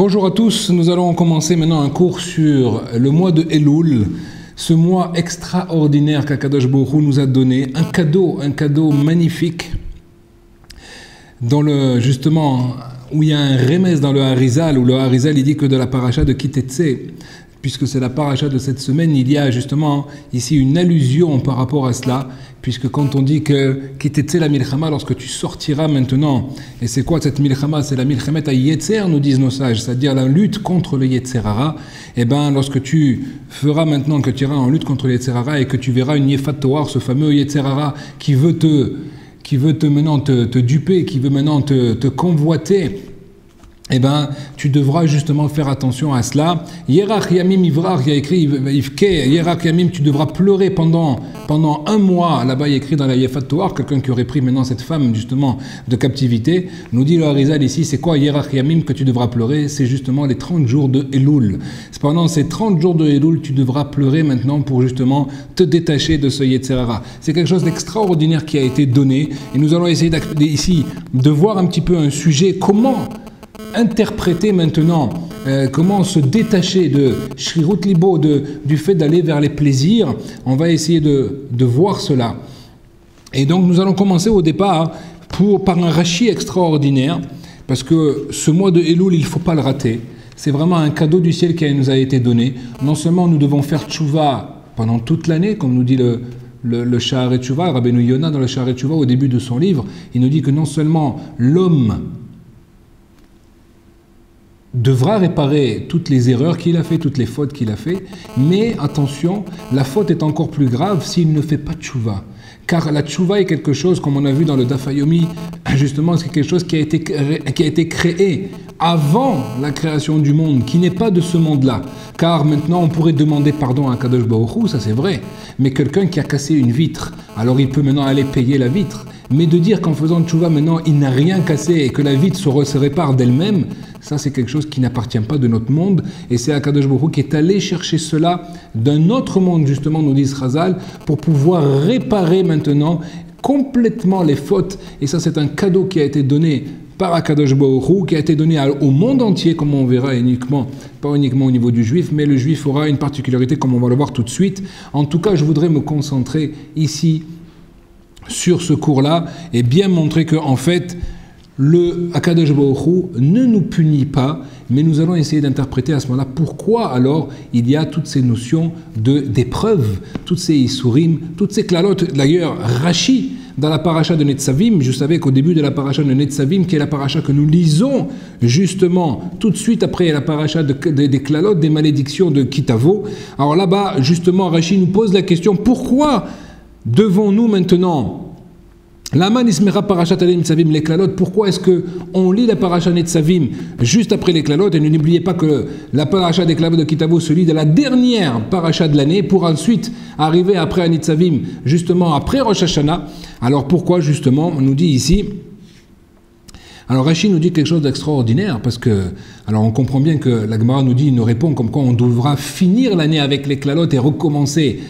Bonjour à tous, nous allons commencer maintenant un cours sur le mois de Elul, ce mois extraordinaire qu'Akadosh Baruch Hu nous a donné, un cadeau magnifique, dans justement, où il y a un remez dans le Harizal, où le Harizal il dit que de la paracha de Kitetse, puisque c'est la paracha de cette semaine, il y a justement ici une allusion par rapport à cela, puisque quand on dit que Kitetse la milchama, lorsque tu sortiras maintenant, et c'est quoi cette milchama? C'est la milchemet à Yetzer, nous disent nos sages, c'est-à-dire la lutte contre le Yetzerara. Et bien lorsque tu feras maintenant que tu iras en lutte contre le Yetzerara et que tu verras une Yefat Toar, ce fameux Yetzerara qui veut maintenant te duper, qui veut maintenant te convoiter, eh bien, tu devras justement faire attention à cela. Yerach Yamim Ivrar, il y a écrit Ivke, Yerach Yamim, tu devras pleurer pendant un mois. Là-bas, il y a écrit dans la Yefat Toar, quelqu'un qui aurait pris maintenant cette femme justement de captivité. Nous dit le Harizal ici, c'est quoi Yerach Yamim que tu devras pleurer? C'est justement les 30 jours de Elul. Pendant ces 30 jours de Elul, tu devras pleurer maintenant pour justement te détacher de ce Yetzerara. C'est quelque chose d'extraordinaire qui a été donné. Et nous allons essayer ici de voir un petit peu un sujet, comment interpréter maintenant, comment se détacher de Shrirut Libo, du fait d'aller vers les plaisirs. On va essayer de voir cela. Et donc nous allons commencer au départ par un Rashi extraordinaire, parce que ce mois de Elul, il ne faut pas le rater. C'est vraiment un cadeau du ciel qui nous a été donné. Non seulement nous devons faire tchouva pendant toute l'année, comme nous dit le Sha'arei Tchouva, Rabbeinu Yona dans le Sha'arei Tchouva au début de son livre, il nous dit que non seulement l'homme devra réparer toutes les erreurs qu'il a fait, toutes les fautes qu'il a fait, mais attention, la faute est encore plus grave s'il ne fait pas de tchouva. Car la tchouva est quelque chose, comme on a vu dans le Daf Yomi, justement, c'est quelque chose qui a été créé avant la création du monde, qui n'est pas de ce monde-là. Car maintenant, on pourrait demander pardon à Kadosh Baruch Hu, ça c'est vrai, mais quelqu'un qui a cassé une vitre, alors il peut maintenant aller payer la vitre. Mais de dire qu'en faisant tchouva maintenant, il n'a rien cassé et que la vitre se répare d'elle-même, ça c'est quelque chose qui n'appartient pas de notre monde. Et c'est Akadosh Baruch Hu qui est allé chercher cela d'un autre monde, justement, nous dit Chazal, pour pouvoir réparer maintenant complètement les fautes. Et ça c'est un cadeau qui a été donné par Akadosh Baruch Hu, qui a été donné au monde entier, comme on verra pas uniquement au niveau du juif, mais le juif aura une particularité, comme on va le voir tout de suite. En tout cas, je voudrais me concentrer ici sur ce cours-là et bien montrer que en fait le Akadosh Baruch Hu ne nous punit pas, mais nous allons essayer d'interpréter à ce moment-là pourquoi alors il y a toutes ces notions d'épreuves, toutes ces isurim, toutes ces klalotes. D'ailleurs, Rashi dans la paracha de Netzavim, je savais qu'au début de la paracha de Netzavim, qui est la paracha que nous lisons justement tout de suite après la paracha des klalotes, des malédictions de Kitavo, alors là-bas justement Rashi nous pose la question, pourquoi devons-nous maintenant, Laman Ismera Parashat Netzavim, les klalotes, pourquoi est-ce qu'on lit la paracha Netzavim juste après les klalotes? Et n'oubliez pas que la paracha des klalotes de Kitavo se lit de la dernière paracha de l'année pour ensuite arriver après à Netzavim, justement après Rosh Hashanah. Alors pourquoi justement, on nous dit ici, alors Rashi nous dit quelque chose d'extraordinaire, parce que, alors on comprend bien que la Gemara nous répond comme quoi on devra finir l'année avec les klalotes et recommencer,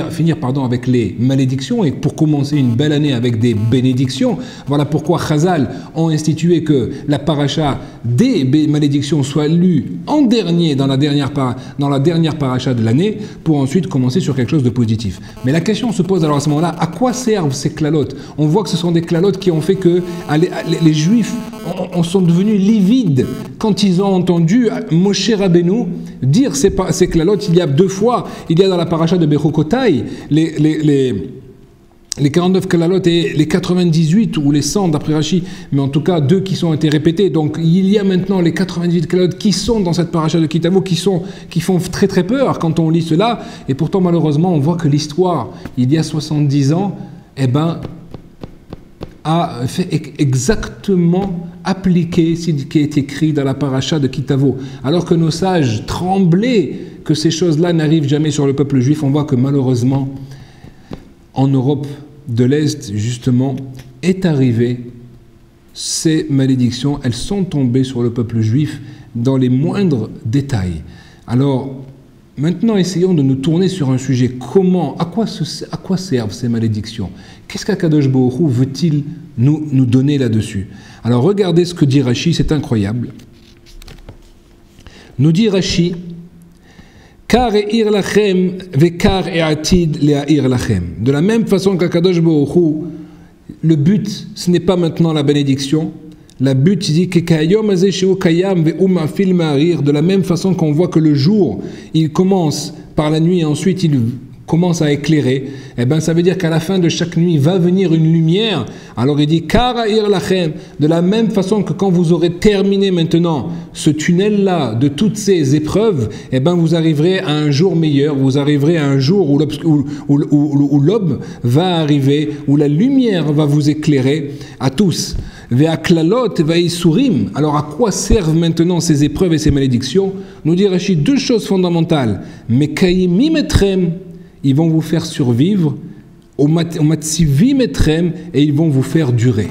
finir avec les malédictions, et pour commencer une belle année avec des bénédictions. Voilà pourquoi Chazal ont institué que la paracha des malédictions soit lue en dernier dans la dernière paracha de l'année, pour ensuite commencer sur quelque chose de positif. Mais la question se pose alors à ce moment-là, à quoi servent ces klalotes? On voit que ce sont des klalotes qui ont fait que les Juifs sont devenus livides quand ils ont entendu Moshe Rabbeinu dire ces klalotes. Il y a deux fois, il y a dans la paracha de Bechokotai les 49 klalotes et les 98 ou les 100 d'après Rashi, mais en tout cas deux qui sont été répétés. Donc il y a maintenant les 98 klalotes qui sont dans cette paracha de Kitavo, qui font très très peur quand on lit cela, et pourtant malheureusement on voit que l'histoire, il y a 70 ans, a fait exactement appliquer ce qui est écrit dans la paracha de Kitavo. Alors que nos sages tremblaient que ces choses-là n'arrivent jamais sur le peuple juif, on voit que malheureusement, en Europe de l'Est, justement, est arrivé ces malédictions. Elles sont tombées sur le peuple juif dans les moindres détails. Alors, maintenant, essayons de nous tourner sur un sujet. À quoi servent ces malédictions? Qu'est-ce qu'Akadosh Baruch Hu veut-il nous donner là-dessus? Alors, regardez ce que dit Rashi, c'est incroyable. Nous dit Rashi, Kar e'ir lachem ve'kar e'atid le'a'ir lachem. De la même façon qu'Akadosh Baruch Hu, le but, ce n'est pas maintenant la bénédiction. La but, il dit que de la même façon qu'on voit que le jour, il commence par la nuit et ensuite il commence à éclairer, eh bien ça veut dire qu'à la fin de chaque nuit va venir une lumière. Alors il dit Kara'ir lachem, de la même façon que quand vous aurez terminé maintenant ce tunnel-là de toutes ces épreuves, eh bien vous arriverez à un jour meilleur, vous arriverez à un jour où l'aube va arriver, où la lumière va vous éclairer à tous. Alors à quoi servent maintenant ces épreuves et ces malédictions? Nous dit Rachid deux choses fondamentales. Ils vont vous faire survivre, au matsivimetrem, et ils vont vous faire durer.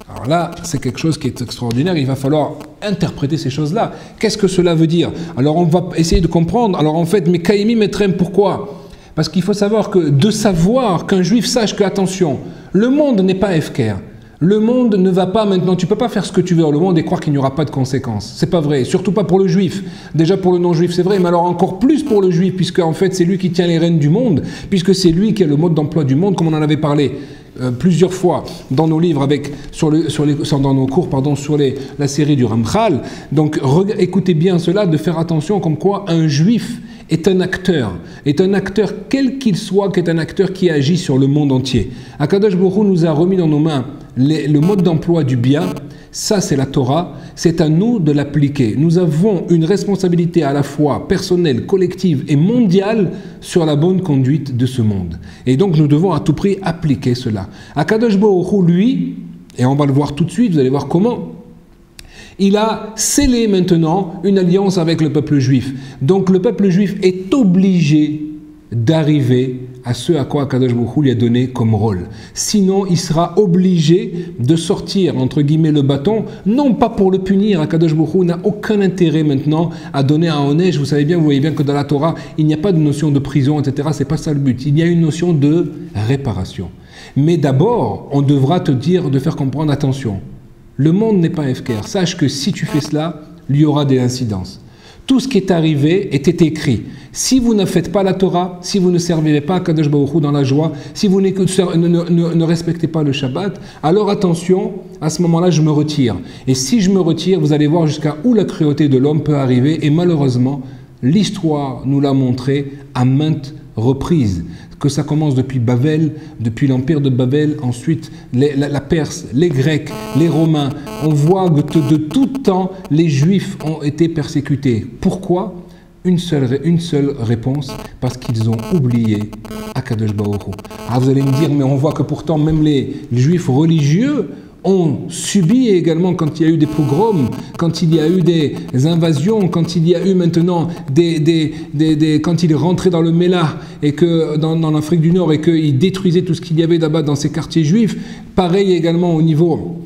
Alors là, c'est quelque chose qui est extraordinaire, il va falloir interpréter ces choses-là. Qu'est-ce que cela veut dire? Alors on va essayer de comprendre. Alors en fait, mais kaimimetrem, pourquoi? Parce qu'il faut savoir que, de savoir qu'un juif sache que, attention, le monde n'est pas FKR. Le monde ne va pas maintenant, tu ne peux pas faire ce que tu veux dans le monde et croire qu'il n'y aura pas de conséquences. C'est pas vrai, surtout pas pour le juif. Déjà pour le non-juif c'est vrai, mais alors encore plus pour le juif, puisque en fait c'est lui qui tient les rênes du monde, puisque c'est lui qui a le mode d'emploi du monde, comme on en avait parlé plusieurs fois dans nos livres, dans nos cours sur la série du Ramchal. Donc écoutez bien cela, de faire attention comme quoi un juif est un acteur quel qu'il soit, qui est un acteur qui agit sur le monde entier. Akadosh Baruch Hu nous a remis dans nos mains le mode d'emploi du bien, ça c'est la Torah, c'est à nous de l'appliquer. Nous avons une responsabilité à la fois personnelle, collective et mondiale sur la bonne conduite de ce monde. Et donc nous devons à tout prix appliquer cela. Akadosh Baruch Hu, lui, et on va le voir tout de suite, vous allez voir comment, il a scellé maintenant une alliance avec le peuple juif. Donc le peuple juif est obligé d'arriver à ce à quoi Akadosh Baruch Hu lui a donné comme rôle. Sinon, il sera obligé de sortir, entre guillemets, le bâton, non pas pour le punir. Akadosh Baruch Hu n'a aucun intérêt maintenant à donner un honnête. Vous savez bien, vous voyez bien que dans la Torah, il n'y a pas de notion de prison, etc. C'est pas ça le but. Il y a une notion de réparation. Mais d'abord, on devra te dire, de faire comprendre, attention, le monde n'est pas FKR. Sache que si tu fais cela, il y aura des incidences. Tout ce qui est arrivé était écrit. Si vous ne faites pas la Torah, si vous ne servez pas à Kadosh Baruch Hu dans la joie, si vous ne respectez pas le Shabbat, alors attention, à ce moment-là, je me retire. Et si je me retire, vous allez voir jusqu'à où la cruauté de l'homme peut arriver. Et malheureusement, l'histoire nous l'a montré à maintes reprises. Que ça commence depuis Babel, depuis l'empire de Babel, ensuite la Perse, les Grecs, les Romains. On voit que de tout temps, les Juifs ont été persécutés. Pourquoi ? Une seule réponse, parce qu'ils ont oublié Akadosh Baruch Hu. Alors vous allez me dire, mais on voit que pourtant même les Juifs religieux ont subi également, quand il y a eu des pogroms, quand il y a eu des invasions, quand il y a eu maintenant quand il est rentré dans le Mélah et que dans l'Afrique du Nord et qu'il détruisait tout ce qu'il y avait là-bas dans ces quartiers juifs. Pareil également au niveau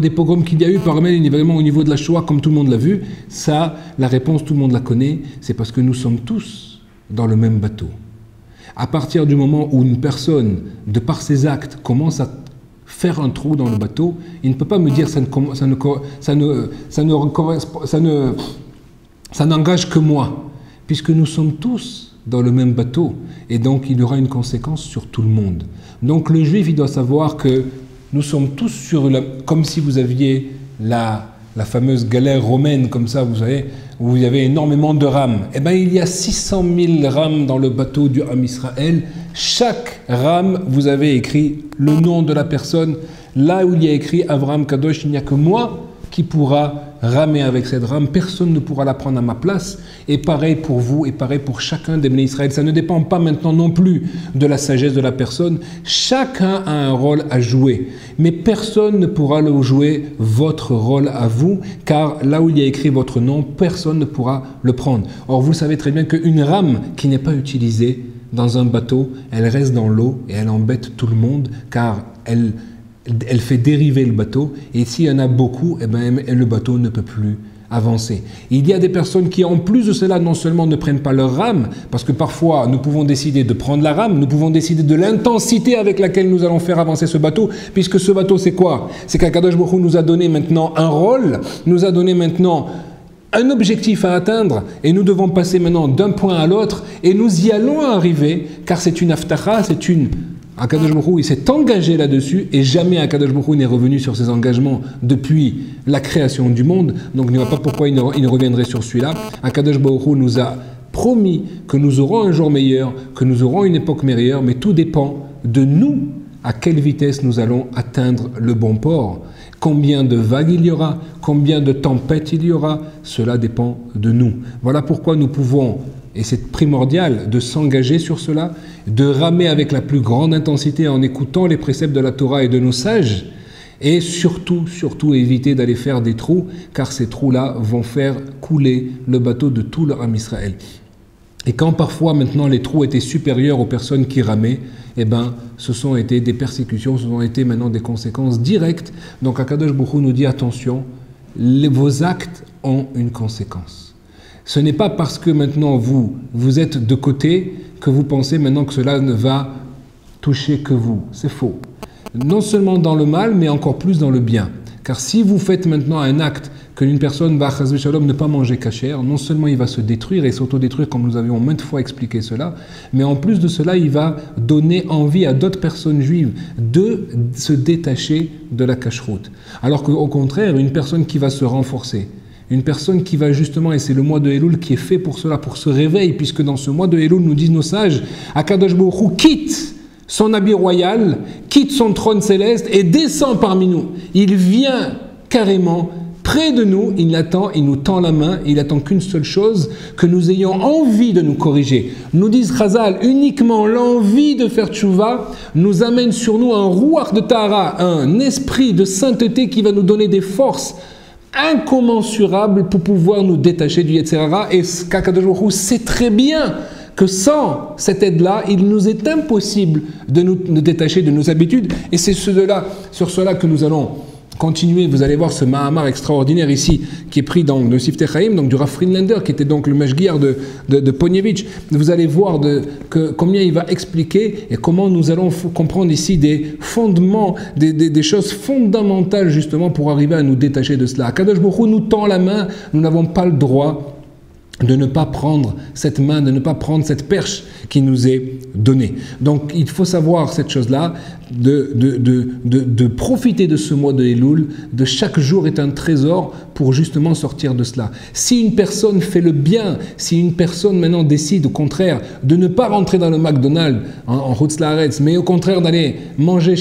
des pogroms qu'il y a eu, pareil également au niveau de la Shoah, comme tout le monde l'a vu. Ça, la réponse, tout le monde la connaît, c'est parce que nous sommes tous dans le même bateau. À partir du moment où une personne, de par ses actes, commence à faire un trou dans le bateau, il ne peut pas me dire ça n'engage que moi, puisque nous sommes tous dans le même bateau, et donc il y aura une conséquence sur tout le monde. Donc le juif, il doit savoir que nous sommes tous comme si vous aviez la fameuse galère romaine, comme ça, vous savez, où il y avait énormément de rames. Eh bien, il y a 600 000 rames dans le bateau du Ham Israël. Chaque rame, vous avez écrit le nom de la personne. Là où il y a écrit Avraham Kadosh, il n'y a que moi qui pourra ramer avec cette rame. Personne ne pourra la prendre à ma place. Et pareil pour vous, et pareil pour chacun des Bnei Israël. Ça ne dépend pas maintenant non plus de la sagesse de la personne. Chacun a un rôle à jouer. Mais personne ne pourra le jouer, votre rôle à vous, car là où il y a écrit votre nom, personne ne pourra le prendre. Or, vous savez très bien qu'une rame qui n'est pas utilisée dans un bateau, elle reste dans l'eau et elle embête tout le monde, car elle fait dériver le bateau, et s'il y en a beaucoup, eh ben, le bateau ne peut plus avancer. Il y a des personnes qui, en plus de cela, non seulement ne prennent pas leur rame, parce que parfois nous pouvons décider de prendre la rame, nous pouvons décider de l'intensité avec laquelle nous allons faire avancer ce bateau, puisque ce bateau c'est quoi? C'est qu'Akadosh Baruch Hu nous a donné maintenant un rôle, nous a donné maintenant un objectif à atteindre et nous devons passer maintenant d'un point à l'autre et nous y allons arriver car c'est une aftacha, c'est une... Akadosh Baruch Hu, il s'est engagé là-dessus et jamais Akadosh Baruch Hu n'est revenu sur ses engagements depuis la création du monde. Donc il n'y a pas pourquoi il ne reviendrait sur celui-là. Akadosh Baruch Hu nous a promis que nous aurons un jour meilleur, que nous aurons une époque meilleure, mais tout dépend de nous, à quelle vitesse nous allons atteindre le bon port. Combien de vagues il y aura, combien de tempêtes il y aura, cela dépend de nous. Voilà pourquoi nous pouvons, et c'est primordial, de s'engager sur cela, de ramer avec la plus grande intensité en écoutant les préceptes de la Torah et de nos sages, et surtout éviter d'aller faire des trous, car ces trous-là vont faire couler le bateau de tout le Ham Israël. Et quand parfois maintenant les trous étaient supérieurs aux personnes qui ramaient, eh ben, ce sont été des persécutions, ce sont été maintenant des conséquences directes. Donc Akadosh Baruch Hu nous dit attention, vos actes ont une conséquence. Ce n'est pas parce que maintenant vous êtes de côté que vous pensez maintenant que cela ne va toucher que vous. C'est faux. Non seulement dans le mal, mais encore plus dans le bien. Car si vous faites maintenant un acte que une personne va ne pas manger kasher, non seulement il va se détruire et s'autodétruire comme nous avions maintes fois expliqué cela, mais en plus de cela, il va donner envie à d'autres personnes juives de se détacher de la cacheroute. Alors qu'au contraire, une personne qui va se renforcer, une personne qui va justement, et c'est le mois de Elul qui est fait pour cela, pour ce réveil, puisque dans ce mois de Elul, nous disent nos sages, Akadosh Baruch Hu quitte son habit royal, quitte son trône céleste et descend parmi nous. Il vient carrément près de nous, il attend, il nous tend la main, il attend qu'une seule chose, que nous ayons envie de nous corriger. Nous disent Chazal, uniquement l'envie de faire tchouva nous amène sur nous un rouach de Tahara, un esprit de sainteté qui va nous donner des forces incommensurables pour pouvoir nous détacher du Yetzer Hara. Et Akadosh Baruch Hu sait très bien que sans cette aide-là, il nous est impossible de nous détacher de nos habitudes. Et c'est sur cela que nous allons continuer. Vous allez voir ce Mahamar extraordinaire ici, qui est pris dans le Siftei Chaim, donc du Rav Friedlander, qui était donc le Mashgiar de Ponievitch. Vous allez voir combien il va expliquer et comment nous allons comprendre ici des fondements, des choses fondamentales justement pour arriver à nous détacher de cela. Akadosh Baruch Hu nous tend la main, nous n'avons pas le droit de ne pas prendre cette main, de ne pas prendre cette perche qui nous est donnée. Donc il faut savoir cette chose-là, de profiter de ce mois de Elul, de chaque jour est un trésor pour justement sortir de cela. Si une personne fait le bien, si une personne maintenant décide au contraire de ne pas rentrer dans le McDonald's en Chutz Laaretz, mais au contraire d'aller manger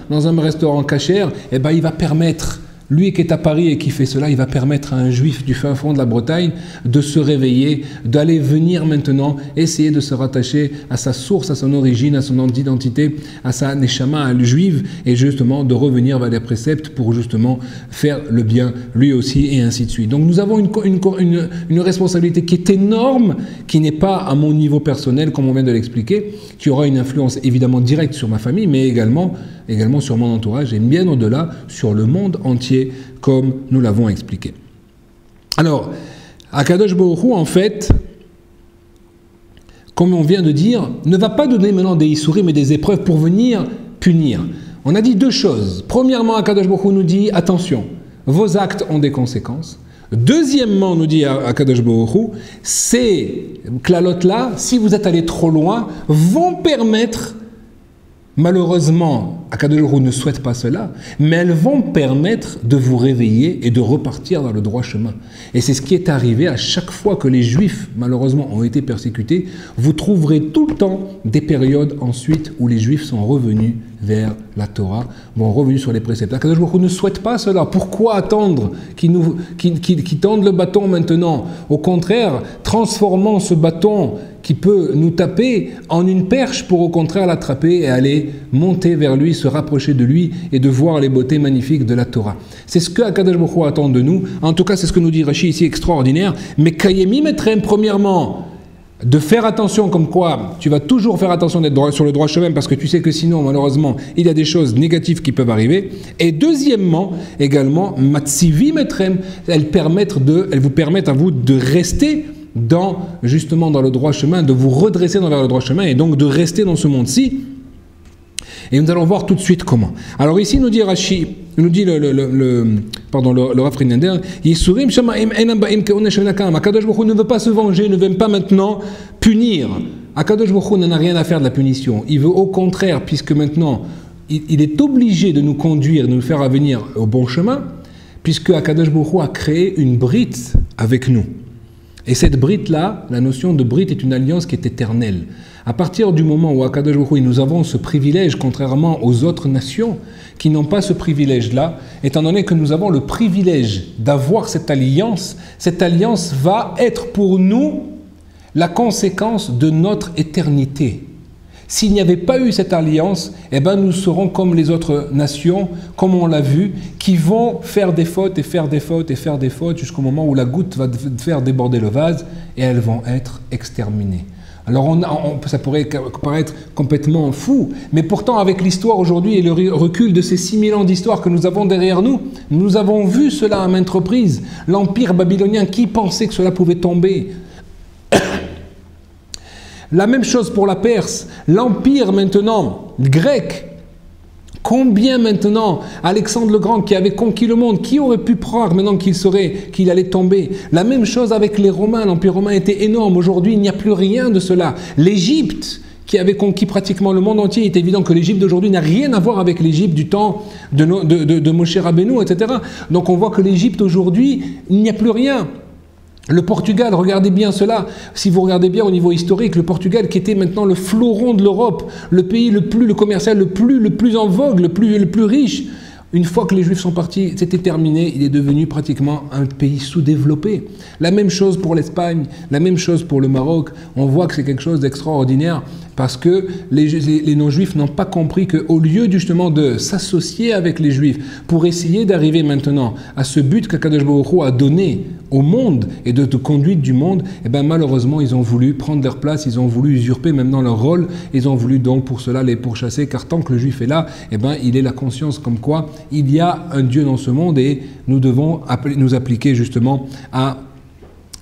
dans un restaurant kasher, eh ben il va permettre, lui qui est à Paris et qui fait cela, il va permettre à un juif du fin fond de la Bretagne de se réveiller, d'aller venir maintenant, essayer de se rattacher à sa source, à son origine, à son identité, à sa neshama, à le juif, et justement de revenir vers les préceptes pour justement faire le bien lui aussi, et ainsi de suite. Donc nous avons une responsabilité qui est énorme, qui n'est pas à mon niveau personnel, comme on vient de l'expliquer, qui aura une influence évidemment directe sur ma famille, mais également sur mon entourage et bien au-delà sur le monde entier, comme nous l'avons expliqué. Alors, Akadosh Baruch Hu, en fait, comme on vient de dire, ne va pas donner maintenant des issourim et des épreuves pour venir punir. On a dit deux choses. Premièrement, Akadosh Baruch Hu nous dit, attention, vos actes ont des conséquences. Deuxièmement, nous dit Akadosh Baruch Hu, ces clalotes-là, si vous êtes allé trop loin, vont permettre, malheureusement, Akadosh Baruch Hu ne souhaite pas cela, mais elles vont permettre de vous réveiller et de repartir dans le droit chemin. Et c'est ce qui est arrivé à chaque fois que les Juifs, malheureusement, ont été persécutés. Vous trouverez tout le temps des périodes ensuite où les Juifs sont revenus vers la Torah, vont revenus sur les préceptes. Akadosh Baruch Hu ne souhaite pas cela. Pourquoi attendre qu'ils tendent le bâton maintenant? Au contraire, transformant ce bâton qui peut nous taper en une perche pour au contraire l'attraper et aller monter vers lui, se rapprocher de lui et de voir les beautés magnifiques de la Torah. C'est ce que Akadosh Baruch Hu attend de nous. En tout cas, c'est ce que nous dit Rashi ici, extraordinaire. Mais Kayemi Metrem, premièrement, de faire attention, comme quoi tu vas toujours faire attention d'être sur le droit chemin parce que tu sais que sinon, malheureusement, il y a des choses négatives qui peuvent arriver. Et deuxièmement, également, Matsivi Metrem, elles vous permettent à vous de rester justement dans le droit chemin, de vous redresser vers le droit chemin et donc de rester dans ce monde-ci. Et nous allons voir tout de suite comment. Alors ici, nous dit Rashi, nous dit le Rav Friedlander, Yisurim Shamaim Enam Baim Keonesh Venakam. Akadosh Baruch Hu ne veut pas se venger, ne veut pas maintenant punir. Akadosh Baruch Hu n'en a rien à faire de la punition. Il veut au contraire, puisque maintenant, il est obligé de nous conduire, de nous faire venir au bon chemin, puisque Akadosh Baruch Hu a créé une brite avec nous. Et cette brite-là, la notion de brite est une alliance qui est éternelle. À partir du moment où Akadosh Baruch Hu, nous avons ce privilège, contrairement aux autres nations qui n'ont pas ce privilège-là, étant donné que nous avons le privilège d'avoir cette alliance va être pour nous la conséquence de notre éternité. S'il n'y avait pas eu cette alliance, eh ben nous serons comme les autres nations, comme on l'a vu, qui vont faire des fautes et faire des fautes et faire des fautes jusqu'au moment où la goutte va faire déborder le vase et elles vont être exterminées. Alors ça pourrait paraître complètement fou, mais pourtant avec l'histoire aujourd'hui et le recul de ces 6000 ans d'histoire que nous avons derrière nous, nous avons vu cela à maintes reprises. L'empire babylonien, qui pensait que cela pouvait tomber ? La même chose pour la Perse, l'empire maintenant grec. Combien maintenant Alexandre le Grand qui avait conquis le monde, qui aurait pu croire maintenant qu'il allait tomber? La même chose avec les Romains, l'empire romain était énorme, aujourd'hui il n'y a plus rien de cela. L'Égypte qui avait conquis pratiquement le monde entier, il est évident que l'Égypte d'aujourd'hui n'a rien à voir avec l'Égypte du temps de Moshe Rabbeinu, etc. Donc on voit que l'Égypte aujourd'hui, il n'y a plus rien. Le Portugal, regardez bien cela, si vous regardez bien au niveau historique, le Portugal qui était maintenant le fleuron de l'Europe, le pays le commercial, le plus en vogue, le plus riche, une fois que les Juifs sont partis, c'était terminé, il est devenu pratiquement un pays sous-développé. La même chose pour l'Espagne, la même chose pour le Maroc, on voit que c'est quelque chose d'extraordinaire parce que les non-juifs n'ont pas compris qu'au lieu justement de s'associer avec les Juifs pour essayer d'arriver maintenant à ce but qu'Akadosh Baruch Hu a donné au monde et de conduite du monde, eh ben malheureusement ils ont voulu prendre leur place, ils ont voulu usurper maintenant leur rôle, ils ont voulu donc pour cela les pourchasser, car tant que le Juif est là, eh ben il est la conscience comme quoi il y a un Dieu dans ce monde et nous devons nous appliquer justement à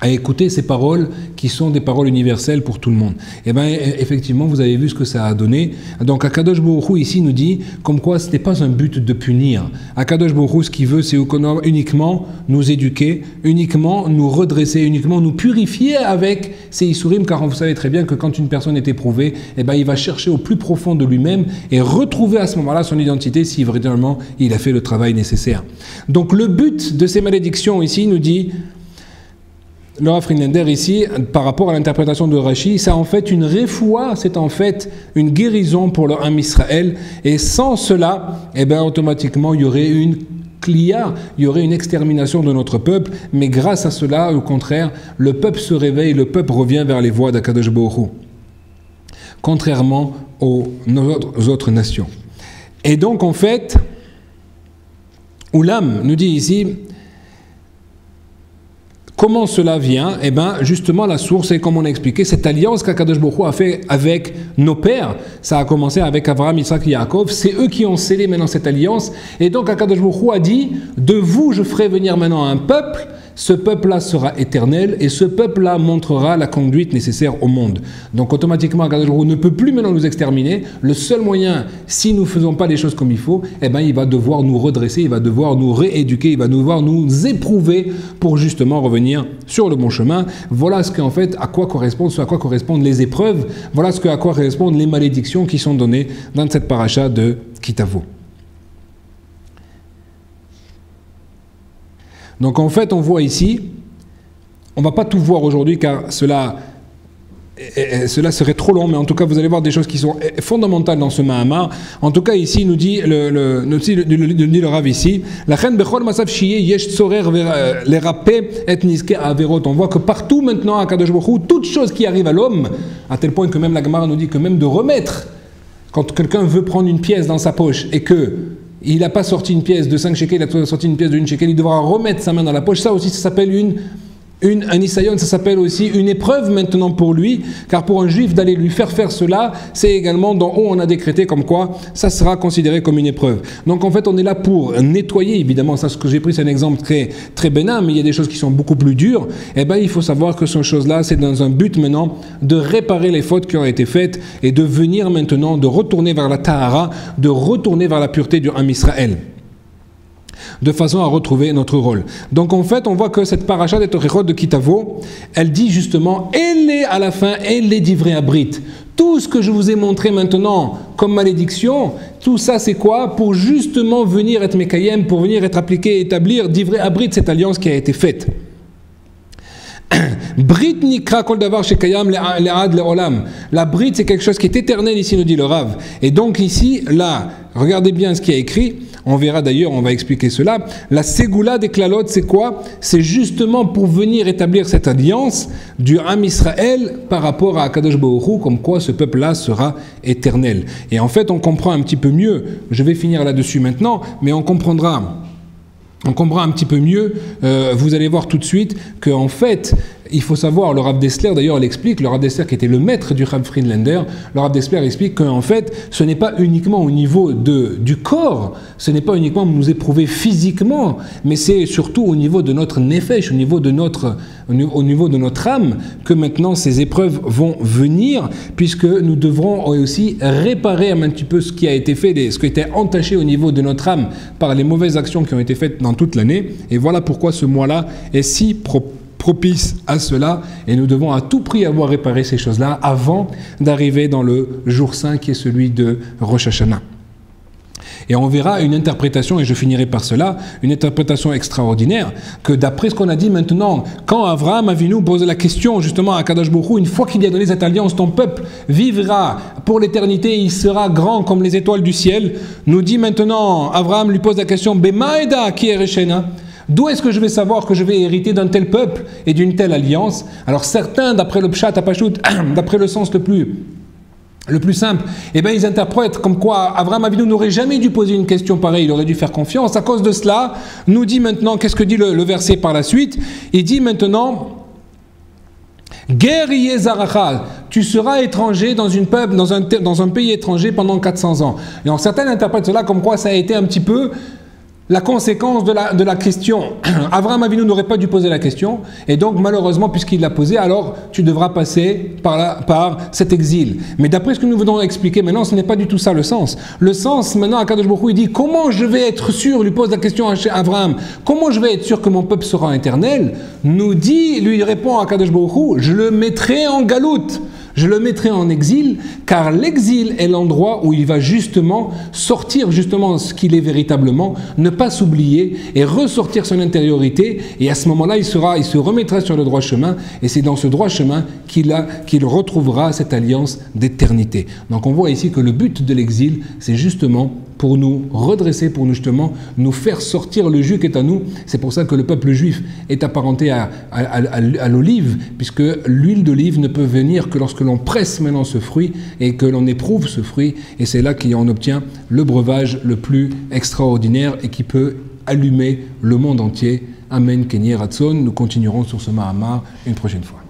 écouter ces paroles qui sont des paroles universelles pour tout le monde. Et bien effectivement, vous avez vu ce que ça a donné. Donc Akadosh Baruch Hu ici nous dit comme quoi ce n'est pas un but de punir. Akadosh Baruch Hu, ce qu'il veut, c'est uniquement nous éduquer, uniquement nous redresser, uniquement nous purifier avec ces Isurim, car vous savez très bien que quand une personne est éprouvée, eh ben, il va chercher au plus profond de lui-même et retrouver à ce moment-là son identité si véritablement il a fait le travail nécessaire. Donc le but de ces malédictions ici nous dit le Rav Friedlander ici, par rapport à l'interprétation de Rashi, c'est en fait une réfoua, c'est en fait une guérison pour le Ham Israël, et sans cela, eh bien automatiquement il y aurait une clia, il y aurait une extermination de notre peuple, mais grâce à cela, au contraire, le peuple se réveille, le peuple revient vers les voies d'Akadosh Baruch Hu, contrairement aux autres nations. Et donc en fait, Oulam nous dit ici, comment cela vient? Eh bien, justement, la source est, comme on a expliqué, cette alliance qu'Akadosh Baruch Hu a fait avec nos pères. Ça a commencé avec Abraham, Isaac et Yaakov. C'est eux qui ont scellé maintenant cette alliance. Et donc, Akadosh Baruch Hu a dit, de vous, je ferai venir maintenant un peuple. Ce peuple-là sera éternel et ce peuple-là montrera la conduite nécessaire au monde. Donc automatiquement, Akadosh Baruch Hu ne peut plus maintenant nous exterminer. Le seul moyen, si nous ne faisons pas les choses comme il faut, eh ben, il va devoir nous redresser, il va devoir nous rééduquer, il va devoir nous éprouver pour justement revenir sur le bon chemin. Voilà ce à quoi correspondent les épreuves, voilà à quoi correspondent les malédictions qui sont données dans cette paracha de Kitavo. Donc en fait, on voit ici, on ne va pas tout voir aujourd'hui car cela serait trop long, mais en tout cas, vous allez voir des choses qui sont fondamentales dans ce Mahamar. En tout cas, ici, nous dit le Rav ici, on voit que partout maintenant, à Kadosh Baruch Hu, toute chose qui arrive à l'homme, à tel point que même la Gemara nous dit que même de remettre, quand quelqu'un veut prendre une pièce dans sa poche et que il n'a pas sorti une pièce de 5 shekels, il a sorti une pièce de 1 shekel, il devra remettre sa main dans la poche. Ça aussi, ça s'appelle une Un Isayon, ça s'appelle aussi une épreuve maintenant pour lui, car pour un juif d'aller lui faire cela, c'est également d'en haut on a décrété comme quoi ça sera considéré comme une épreuve. Donc en fait on est là pour nettoyer, évidemment, ça ce que j'ai pris c'est un exemple très, très bénin, mais il y a des choses qui sont beaucoup plus dures, et bien il faut savoir que ces choses-là c'est dans un but maintenant de réparer les fautes qui ont été faites et de venir maintenant, de retourner vers la Tahara, de retourner vers la pureté du Ham Israël, de façon à retrouver notre rôle. Donc en fait, on voit que cette paracha des Torechot de Kitavo, elle dit justement, elle est à la fin, elle est d'ivrei abrit. Tout ce que je vous ai montré maintenant comme malédiction, tout ça c'est quoi? Pour justement venir être Mekayem, pour venir être appliqué, établir d'ivrei abrit, cette alliance qui a été faite. Brit nikra kol davar shekayam le'ad le'olam. La brit c'est quelque chose qui est éternel ici, nous dit le Rav. Et donc ici, là, regardez bien ce qui est écrit. On verra d'ailleurs, on va expliquer cela. La ségoula des klalotes, c'est quoi? C'est justement pour venir établir cette alliance du Ham Israël par rapport à Akadosh Baruch Hu, comme quoi ce peuple-là sera éternel. Et en fait, on comprend un petit peu mieux, je vais finir là-dessus maintenant, mais on comprendra un petit peu mieux, vous allez voir tout de suite qu'en fait, il faut savoir, le Rav Dessler d'ailleurs l'explique, le Rav Dessler qui était le maître du Rav Friedlander, le Rav Dessler explique qu'en fait, ce n'est pas uniquement au niveau du corps, ce n'est pas uniquement nous éprouver physiquement, mais c'est surtout au niveau de notre nefesh, au niveau de notre âme, que maintenant ces épreuves vont venir, puisque nous devrons aussi réparer un petit peu ce qui a été fait, ce qui a été entaché au niveau de notre âme par les mauvaises actions qui ont été faites dans toute l'année. Et voilà pourquoi ce mois-là est si propice à cela, et nous devons à tout prix avoir réparé ces choses-là avant d'arriver dans le jour saint qui est celui de Rosh Hashanah. Et on verra une interprétation, et je finirai par cela, une interprétation extraordinaire, que d'après ce qu'on a dit maintenant, quand Avraham Avinu pose la question justement à Kadosh Baruch Hu, une fois qu'il y a donné cette alliance, ton peuple vivra pour l'éternité, il sera grand comme les étoiles du ciel, nous dit maintenant, Avraham lui pose la question, Bemaeda ki ereshena, d'où est-ce que je vais savoir que je vais hériter d'un tel peuple et d'une telle alliance? Alors certains, d'après le Pshat Apashut, d'après le sens le plus simple, eh bien ils interprètent comme quoi Avraham Avinu n'aurait jamais dû poser une question pareille, il aurait dû faire confiance. À cause de cela, nous dit maintenant, qu'est-ce que dit le verset par la suite? Il dit maintenant, Ger Zarachal, tu seras étranger dans un pays étranger pendant 400 ans. Et donc certains interprètent cela comme quoi ça a été un petit peu la conséquence de la question. Avraham Avinu n'aurait pas dû poser la question, et donc malheureusement, puisqu'il l'a posée, alors tu devras passer par cet exil. Mais d'après ce que nous venons d'expliquer maintenant, ce n'est pas du tout ça le sens. Le sens, maintenant, Akadosh Baruch Hu, il dit, comment je vais être sûr, lui pose la question à Avraham, comment je vais être sûr que mon peuple sera éternel? Lui répond à Akadosh Baruch Hu, je le mettrai en galoute. Je le mettrai en exil, car l'exil est l'endroit où il va justement sortir justement ce qu'il est véritablement, ne pas s'oublier et ressortir son intériorité, et à ce moment-là il se remettra sur le droit chemin, et c'est dans ce droit chemin qu'il retrouvera cette alliance d'éternité. Donc on voit ici que le but de l'exil, c'est justement pour nous redresser, pour nous justement nous faire sortir le jus qui est à nous. C'est pour ça que le peuple juif est apparenté à l'olive, puisque l'huile d'olive ne peut venir que lorsque l'on presse maintenant ce fruit et que l'on éprouve ce fruit, et c'est là qu'on obtient le breuvage le plus extraordinaire et qui peut allumer le monde entier. Amen, Kenye Ratson. Nous continuerons sur ce Mahamar une prochaine fois.